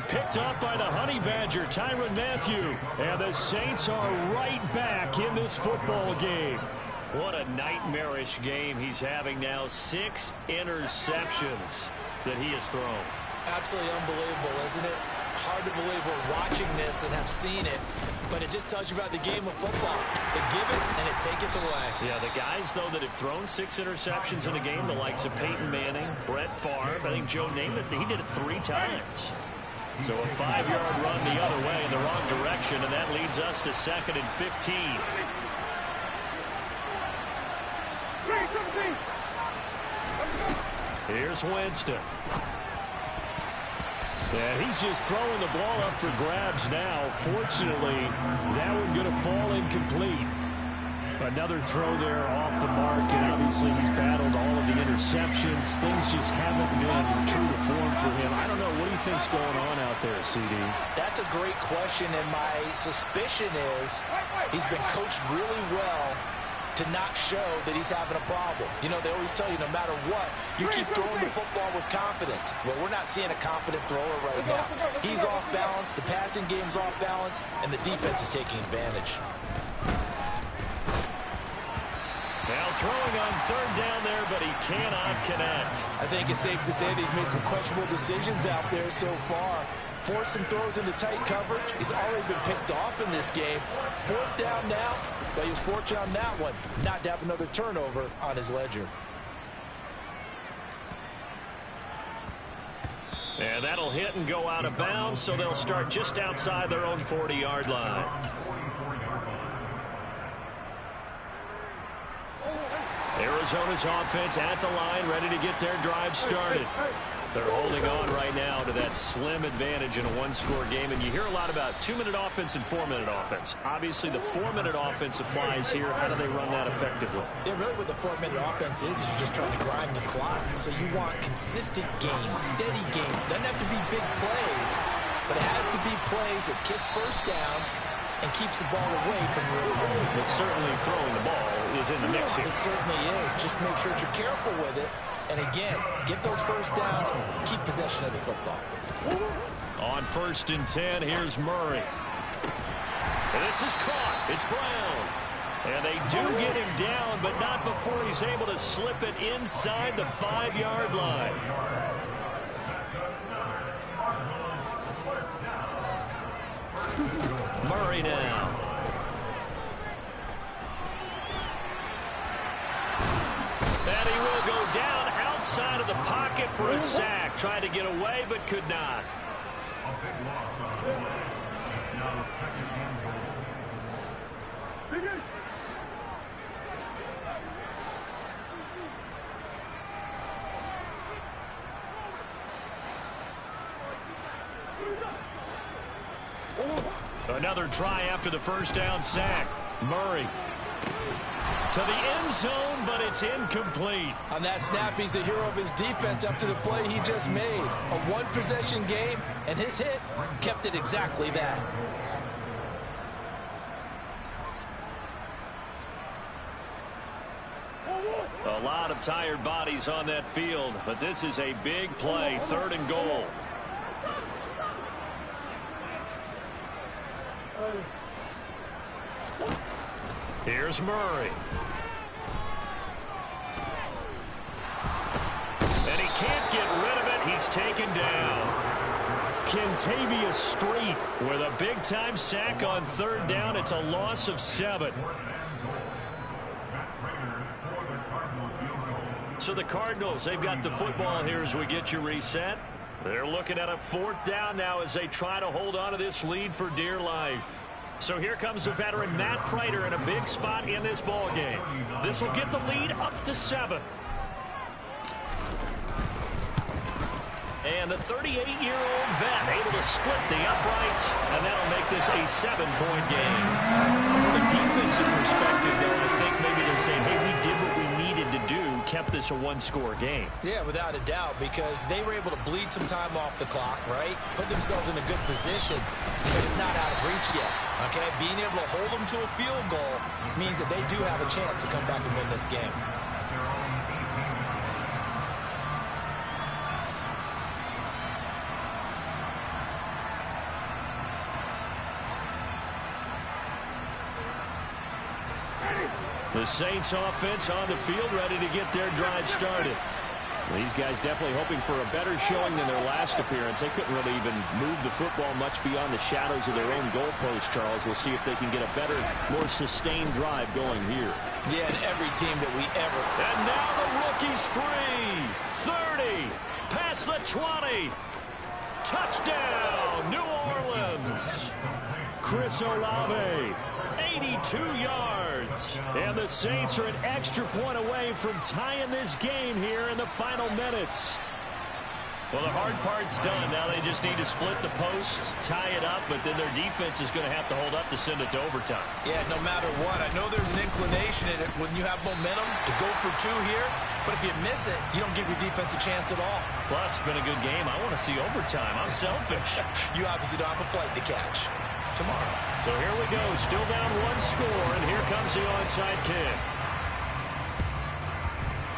[SPEAKER 2] Picked up by the Honey Badger, Tyrann Mathieu. And the Saints are right back in this football game. What a nightmarish game he's having now. 6 interceptions that he has thrown.
[SPEAKER 3] Absolutely unbelievable, isn't it? Hard to believe we're watching this and have seen it, but it just tells you about the game of football. They give it and it taketh away.
[SPEAKER 2] Yeah, the guys, though, that have thrown 6 interceptions in a game, the likes of Peyton Manning, Brett Favre, I think Joe Namath, he did it 3 times. So a 5-yard run the other way in the wrong direction, and that leads us to 2nd and 15. Here's Winston. Yeah, he's just throwing the ball up for grabs now. Fortunately, that one's going to fall incomplete. Another throw there off the mark, and obviously he's battled all of the interceptions. Things just haven't been true to form for him. I don't know. What do you think's going on out there, CD?
[SPEAKER 3] That's a great question, and my suspicion is he's been coached really well to not show that he's having a problem. You know, they always tell you no matter what, you keep throwing the football with confidence. Well, we're not seeing a confident thrower right now. He's off balance, the passing game's off balance, and the defense is taking advantage.
[SPEAKER 2] Now throwing on 3rd down there, but he cannot connect.
[SPEAKER 3] I think it's safe to say that he's made some questionable decisions out there so far. Forced some throws into tight coverage. He's already been picked off in this game. 4th down now, but he was fortunate on that one not to have another turnover on his ledger.
[SPEAKER 2] And that'll hit and go out of bounds, so they'll start just outside their own 40-yard line. Arizona's offense at the line, ready to get their drive started. They're holding on right now to that slim advantage in a 1-score game. And you hear a lot about 2-minute offense and 4-minute offense. Obviously, the 4-minute offense applies here. How do they run that effectively?
[SPEAKER 3] Yeah, really what the 4-minute offense is you're just trying to grind the clock. So you want consistent gains, steady gains. Doesn't have to be big plays, but it has to be plays that gets first downs and keeps the ball away from your opponent.
[SPEAKER 2] But certainly throwing the ball is in the mix here.
[SPEAKER 3] It certainly is. Just make sure that you're careful with it. And again, get those first downs, keep possession of the football.
[SPEAKER 2] On 1st and 10, here's Murray. And this is caught. It's Brown. And they do get him down, but not before he's able to slip it inside the 5-yard line. Murray now. And he will go down outside of the pocket for a sack. Tried to get away, but could not. Another try after the first down sack. Murray to the end zone, but it's incomplete.
[SPEAKER 3] On that snap, he's the hero of his defense up to the play he just made. A 1-possession game, and his hit kept it exactly that.
[SPEAKER 2] A lot of tired bodies on that field, but this is a big play, 3rd and goal. Here's Murray. And he can't get rid of it. He's taken down. Kentavious Street with a big-time sack on 3rd down. It's a loss of 7. So the Cardinals, they've got the football here as we get you reset. They're looking at a 4th down now as they try to hold on to this lead for dear life. So here comes the veteran Matt Prater in a big spot in this ball game. This will get the lead up to 7. And the 38-year-old vet able to split the uprights, and that'll make this a 7-point game. From a defensive perspective, though, I think maybe they're saying, hey, we did what we needed to do, kept this a one-score game.
[SPEAKER 3] Yeah, without a doubt, because they were able to bleed some time off the clock, right? Put themselves in a good position, but it's not out of reach yet, okay? Being able to hold them to a field goal means that they do have a chance to come back and win this game.
[SPEAKER 2] The Saints offense on the field, ready to get their drive started.
[SPEAKER 5] These guys definitely hoping for a better showing than their last appearance. They couldn't really even move the football much beyond the shadows of their own goalpost, Charles. We'll see if they can get a better, more sustained drive going here.
[SPEAKER 3] Yeah, and every team that we ever...
[SPEAKER 2] And now the rookie's free. 30. Past the 20. Touchdown, New Orleans. Chris Olave, 82 yards. And the Saints are an extra point away from tying this game here in the final minutes. Well, the hard part's done. Now they just need to split the post, tie it up, but then their defense is going to have to hold up to send it to overtime.
[SPEAKER 3] Yeah, no matter what. I know there's an inclination in it when you have momentum to go for two here, but if you miss it, you don't give your defense a chance at all.
[SPEAKER 2] Plus, it's been a good game. I want to see overtime. I'm selfish.
[SPEAKER 3] You obviously don't have a flight to catch tomorrow.
[SPEAKER 2] So here we go. Still down one score, and here comes the onside kick.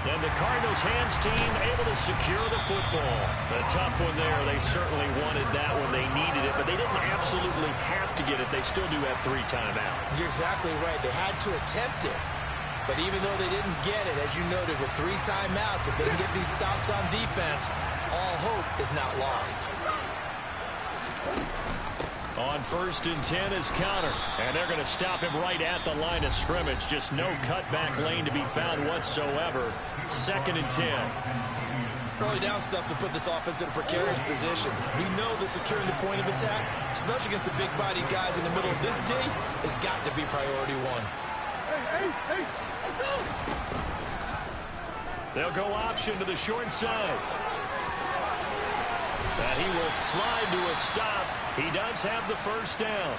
[SPEAKER 2] And the Cardinals hands team able to secure the football. A tough one there. They certainly wanted that when they needed it, but they didn't absolutely have to get it. They still do have 3 timeouts.
[SPEAKER 3] You're exactly right. They had to attempt it. But even though they didn't get it, as you noted, with 3 timeouts, if they can get these stops on defense, all hope is not lost.
[SPEAKER 2] On 1st and 10 is Counter, and they're going to stop him right at the line of scrimmage. Just no cutback lane to be found whatsoever. 2nd and 10.
[SPEAKER 3] Early down stuff to put this offense in a precarious position. We know that securing the point of attack, especially against the big-bodied guys in the middle of this D, has got to be priority 1.
[SPEAKER 2] They'll go option to the short side. And he will slide to a stop. He does have the first down.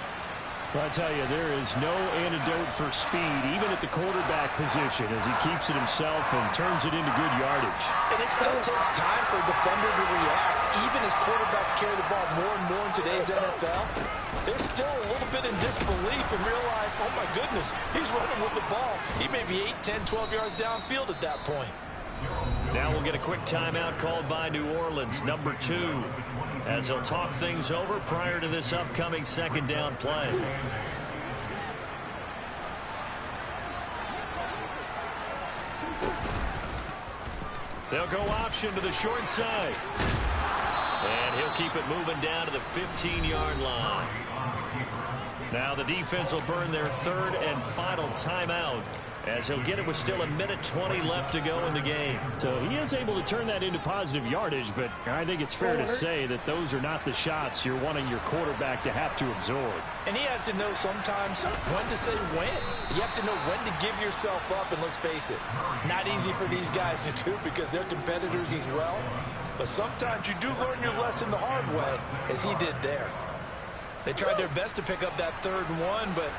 [SPEAKER 5] Well, I tell you, there is no antidote for speed, even at the quarterback position, as he keeps it himself and turns it into good yardage.
[SPEAKER 3] And it still takes time for a defender to react. Even as quarterbacks carry the ball more and more in today's NFL, they're still a little bit in disbelief and realize, oh my goodness, he's running with the ball. He may be 8, 10, 12 yards downfield at that point.
[SPEAKER 2] Now we'll get a quick timeout called by New Orleans, number 2, as he'll talk things over prior to this upcoming 2nd down play. They'll go option to the short side. And he'll keep it moving down to the 15-yard line. Now the defense will burn their 3rd and final timeout, as he'll get it with still 1:20 left to go in the game.
[SPEAKER 5] So he is able to turn that into positive yardage, but I think it's fair to say that those are not the shots you're wanting your quarterback to have to absorb.
[SPEAKER 3] And he has to know sometimes when to say when. You have to know when to give yourself up, and let's face it, not easy for these guys to do because they're competitors as well. But sometimes you do learn your lesson the hard way, as he did there. They tried their best to pick up that 3rd and 1, but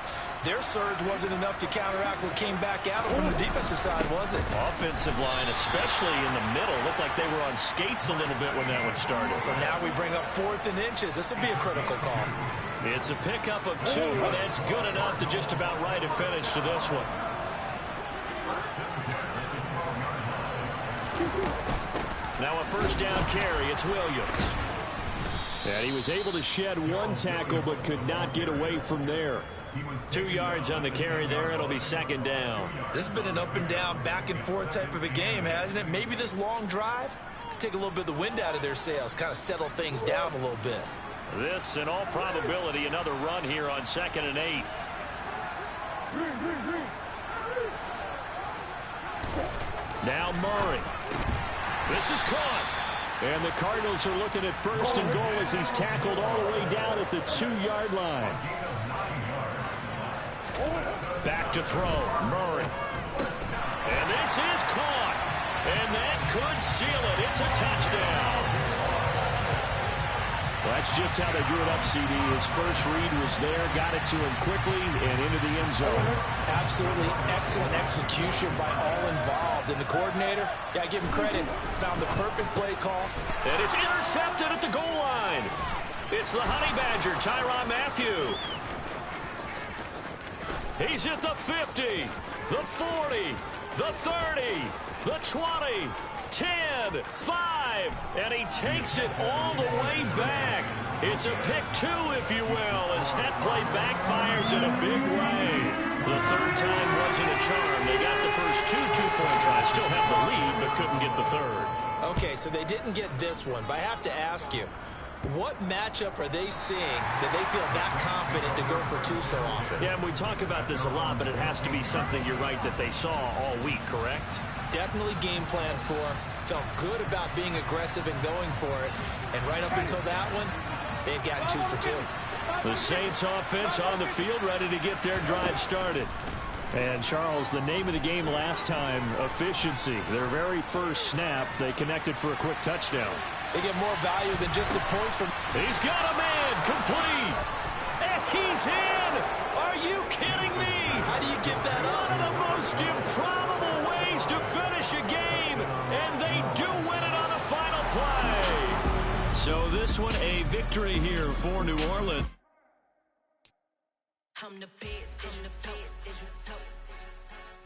[SPEAKER 3] their surge wasn't enough to counteract what came back at them from the defensive side, was it?
[SPEAKER 2] Offensive line, especially in the middle, looked like they were on skates a little bit when that one started.
[SPEAKER 3] So now we bring up 4th and inches. This will be a critical call.
[SPEAKER 2] It's a pickup of 2, and that's good enough to just about right a finish to this one. Now a 1st down carry. It's Williams.
[SPEAKER 5] And he was able to shed 1 tackle but could not get away from there.
[SPEAKER 2] 2 yards on the carry there. It'll be 2nd down.
[SPEAKER 3] This has been an up and down, back and forth type of a game, hasn't it? Maybe this long drive could take a little bit of the wind out of their sails, kind of settle things down a little bit.
[SPEAKER 2] This, in all probability, another run here on 2nd and 8. Now Murray. This is caught.
[SPEAKER 5] And the Cardinals are looking at 1st and goal as he's tackled all the way down at the 2-yard line.
[SPEAKER 2] Back to throw. Murray. And this is caught. And that could seal it. It's a touchdown.
[SPEAKER 5] That's just how they drew it up, CD. His first read was there, got it to him quickly, and into the end zone.
[SPEAKER 3] Absolutely excellent execution by all involved. And the coordinator, got to give him credit, found the perfect play call.
[SPEAKER 2] And it's intercepted at the goal line. It's the Honey Badger, Tyrann Mathieu. He's at the 50, the 40, the 30, the 20, 10, 5, and he takes it all the way back. It's a pick two, if you will, as that play backfires in a big way. The third time wasn't a charm. They got the first two-point tries, still have the lead, but couldn't get the third.
[SPEAKER 3] Okay, so they didn't get this one, but I have to ask you, what matchup are they seeing that they feel that confident to go for two so often?
[SPEAKER 2] Yeah, and we talk about this a lot, but it has to be something, you're right, that they saw all week, correct?
[SPEAKER 3] Definitely game plan for, felt good about being aggressive and going for it, and right up until that one, they've gotten 2 for 2.
[SPEAKER 2] The Saints offense on the field, ready to get their drive started.
[SPEAKER 5] And, Charles, the name of the game last time, efficiency. Their very first snap, they connected for a quick touchdown.
[SPEAKER 3] They get more value than just the points from...
[SPEAKER 2] He's got a man, complete, and he's in! Are you kidding me?
[SPEAKER 3] How do you get that up?
[SPEAKER 2] One of the most improbable ways to finish a game, and they do win it on the final play. So this one, a victory here for New Orleans.
[SPEAKER 1] I'm the best, and the best,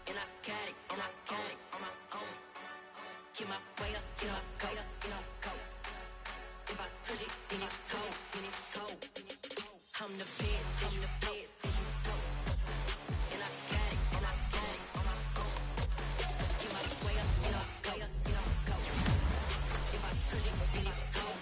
[SPEAKER 1] and I got it, on my own. Get my way up, get my go. If I touch it, then it's cold, I'm the best, and I got it, on my own. Get my way up, get my go. If I touch it, then it's cold.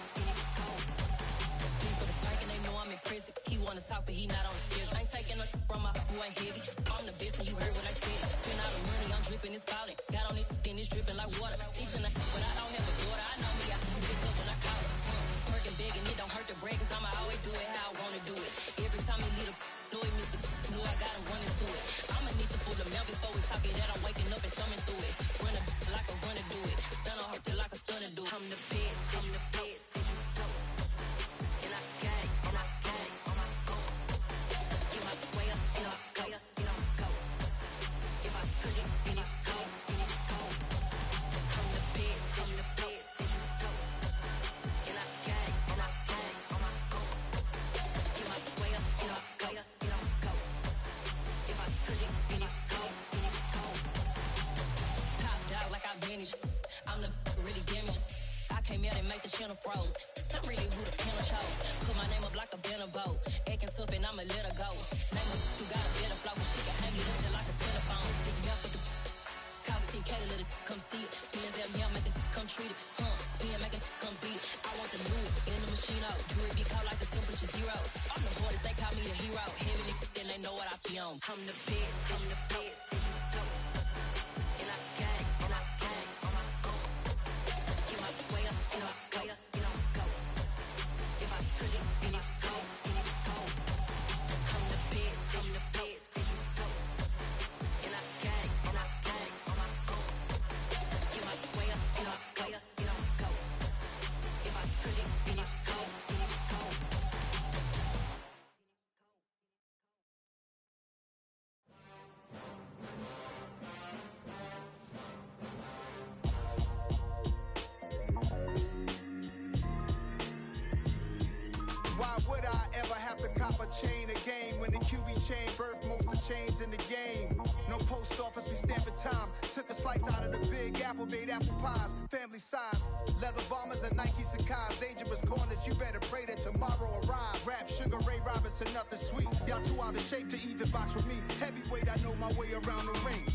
[SPEAKER 1] For the prank and they know I'm in prison. He wanna talk, but he not on the schedule. I ain't taking no from my who ain't heavy. I'm the best, and you heard what I said. Spend all the money, I'm dripping, it's falling. Got on it, then it's dripping like water. Teaching but I don't have a daughter. I know me, I can pick up when I call it. Working big, and it don't hurt to break, cause I'ma always do it how I wanna do it. Every time he lead a know it, Mr. Know I got him running to it. I'ma need to pull the mail before we talk it that I'm waking up and thumbing through it. Run a like a runner do it. Stun on her till like a stunner do it. I'm the best, and I got it, on my own. Get my way up, get my go. If I touch it, then it's cold. I'm the best, and I got it, on my own. Get my way up, get my go. If I touch it, then it's cold. Top dog like I manage. I'm the really damaged. I came out and make the channel froze. I'm really who the panel chose. Put my name up like a banner boat. Acting tough and I'ma let her go. Name her who got a better flow, but she can hang it up just like a telephone. Stick me up with the cost 10K to let it come see it. Hands down here, make it come treat it. Spin, make it come beat it. I want the new in the machine out. Jewelry be cold like the temperature 0. I'm the hardest, they call me the hero. Heaven then they know what I be on. I'm the best, and I got it, on my own. Get my way up, get my go. If I touch it, then it's cold. I'm the best, and I got it, on my own. Get my way up, get my go. If I touch it, then it's cold.
[SPEAKER 6] Why would I ever have to cop a chain again when the QB chain birthed most of chains in the game? No post office, we stamping time. Took a slice out of the big apple, made apple pies, family size. Leather bombers and Nike Sacai's. Dangerous corners, you better pray that tomorrow arrives. Rap, Sugar Ray Robinson, nothing sweet. Y'all too out of shape to even box with me. Heavyweight, I know my way around the ring.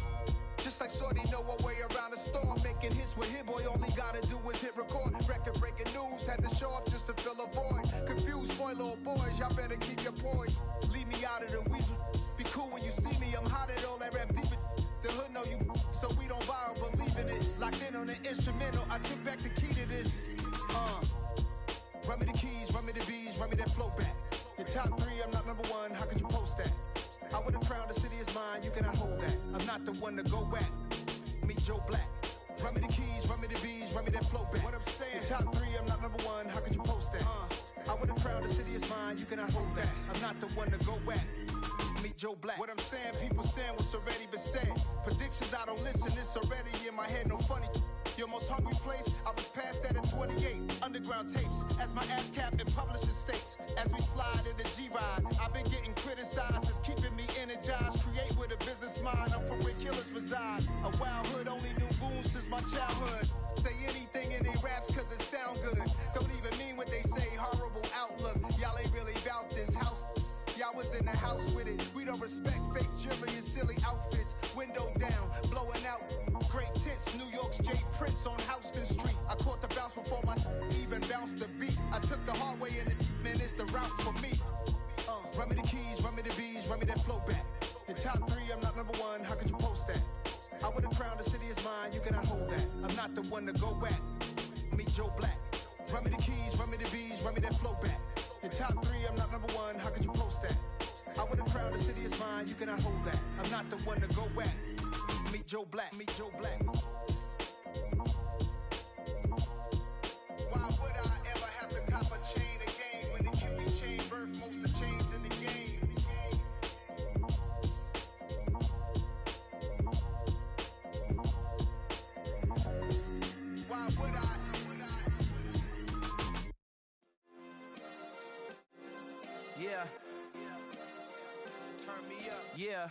[SPEAKER 6] Just like Shorty know her way around the storm. Making hits with Hit Boy, all he gotta do is hit record. Record breaking news, had to show up just to fill a void. Confused boy, little boys, y'all better keep your poise. Leave me out of the weasel. Be cool when you see me, I'm hot at all that rap deep. The hood know you, so we don't buy or believe in it. Locked in on the instrumental, I took back the key to this. Run me the keys, run me the bees, run me that flow back. Your top 3, I'm not number 1, how could you post that? I would've crowned the city is mine, you cannot hold that. I'm not the one to go back. Meet Joe Black. Run me the keys, run me the bees, run me that flow back. What I'm saying, your top 3, I'm not number 1, how could you post that? I would've crown, the city is mine, you cannot hold that. I'm not the one to go at. Meet Joe Black. What I'm saying, people saying what's already been said. Predictions, I don't listen, it's already in my head, no funny. Your most hungry place, I was past that at 28. Underground tapes, as my ass cap and publisher states. As we slide in the G-Ride, I've been getting criticized, it's keeping me energized. Create with a business mind, I'm from where killers reside. A wild hood, only knew goons since my childhood. Say anything in their raps cause it sound good. Don't even mean what they say, horrible outlook. Y'all ain't really about this house. Y'all was in the house with it. We don't respect fake jewelry and silly outfits. Window down, blowing out. Great tents, New York's J. Prince on Houston Street. I caught the bounce before my even bounced the beat. I took the hard way in it, man, it's the route for me. Run me the keys, run me the bees, run me that flow back. In top 3, I'm not number 1, how could you post that? I would have crowned, the city is mine, you cannot hold that. I'm not the one to go at. Meet Joe Black. Run me the keys, run me the bees, run me that flow back. In top 3, I'm not number 1, how could you post that? I would have crowned, the city is mine, you cannot hold that. I'm not the one to go at. Meet Joe Black, meet Joe Black. Why would I ever have to cop a chain again when the QB chain birthed most of chains in the game? Why would I? Yeah. Turn me up. Yeah.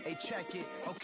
[SPEAKER 6] Hey, check it. Okay.